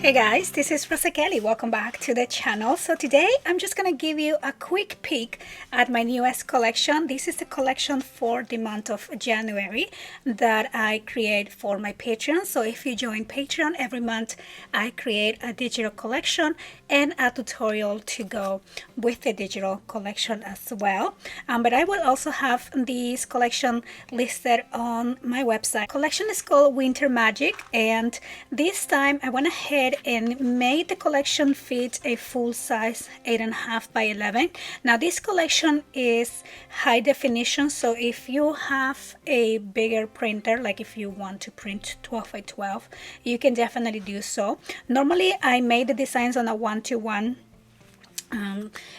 Hey guys, this is Rosakelly. Welcome back to the channel. So today I'm just going to give you a quick peek at my newest collection. This is the collection for the month of January that I create for my Patreon. So if you join Patreon every month, I create a digital collection and a tutorial to go with the digital collection as well. But I will also have this collection listed on my website. Collection is called Winter Magic, and this time I went ahead and made the collection fit a full size 8.5 by 11. Now this collection is high definition, so if you have a bigger printer, like if you want to print 12 by 12, you can definitely do so. Normally I made the designs on a 1:1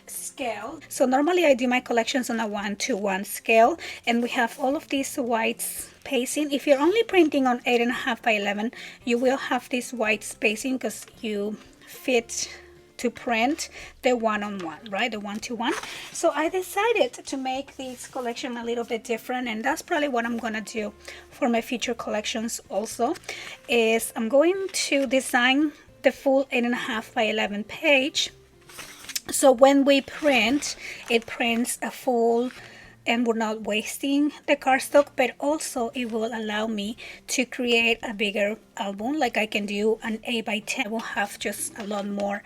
scale. So normally I do my collections on a 1:1 scale, and we have all of these white spacing. If you're only printing on 8.5 by 11, you will have this white spacing because you fit to print the 1:1, right? The 1:1. So I decided to make this collection a little bit different, and that's probably what I'm gonna do for my future collections also, is I'm going to design the full 8.5 by 11 page. So when we print, it prints a full, and we're not wasting the cardstock, but also it will allow me to create a bigger album. Like I can do an 8 by 10. I will have just a lot more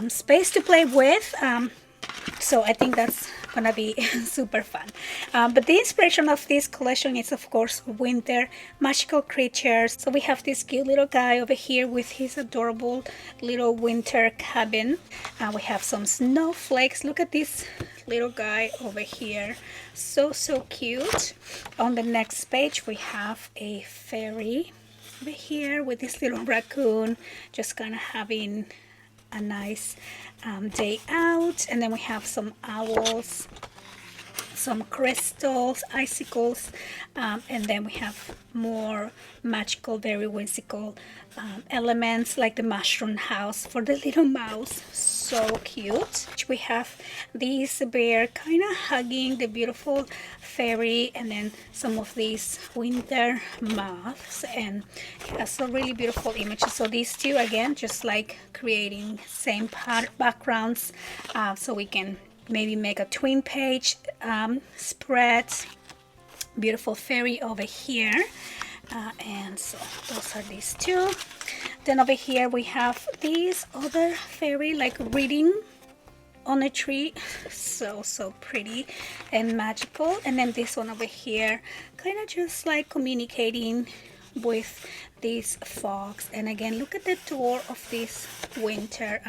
space to play with. So I think that's gonna be super fun. But the inspiration of this collection is of course winter magical creatures. So we have this cute little guy over here with his adorable little winter cabin. We have some snowflakes. Look at this little guy over here, so cute. On the next page we have a fairy over here with this little raccoon just kind of having a nice day out. And then we have some owls, some crystals, icicles, and then we have more magical, very whimsical elements like the mushroom house for the little mouse. So cute. We have this bear kind of hugging the beautiful fairy, and then some of these winter moths, and has a really beautiful images. So these two again, just like creating same backgrounds, so we can maybe make a twin page spread. Beautiful fairy over here, and so those are these two. Then over here we have this other fairy like reading on a tree, so pretty and magical. And then this one over here kind of just like communicating with this fox. And again, look at the door of this winter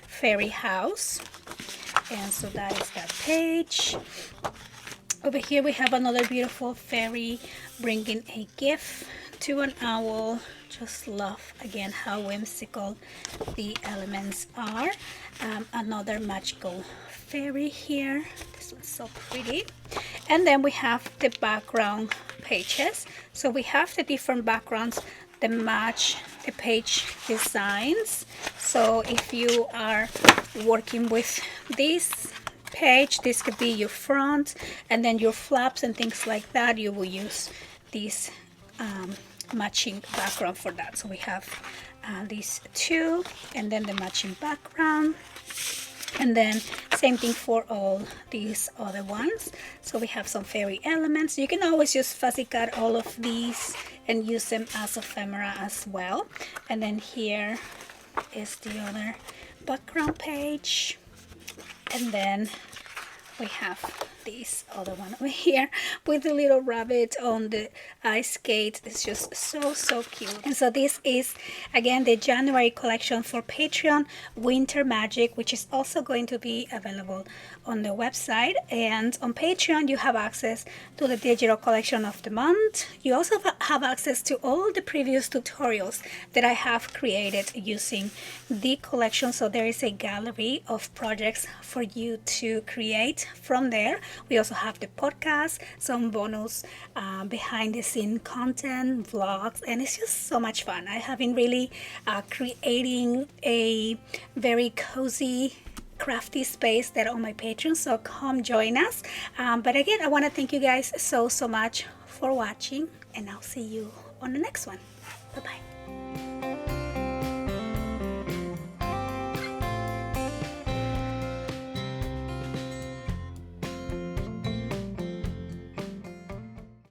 fairy house. And so that is that page. Over here we have another beautiful fairy bringing a gift to an owl. Just love again how whimsical the elements are. Another magical fairy here. This one's so pretty. And then we have the background pages. So we have the different backgrounds that match the page designs. So if you are working with this page, this could be your front, and then your flaps and things like that, you will use this matching background for that. So we have these two, and then the matching background, and then same thing for all these other ones. So we have some fairy elements. You can always just fussy cut all of these and use them as ephemera as well. And then here is the other background page, and then we have this other one over here with the little rabbit on the ice skate. It's just so cute. And so this is again the January collection for Patreon, Winter Magic, which is also going to be available on the website. And on Patreon you have access to the digital collection of the month. You also have access to all the previous tutorials that I have created using the collection. So there is a gallery of projects for you to create from there. We also have the podcast, some bonus behind the scene content, vlogs, and it's just so much fun. I have been really creating a very cozy crafty space there on my Patreon, so come join us. But again, I want to thank you guys so much for watching, and I'll see you on the next one. Bye bye.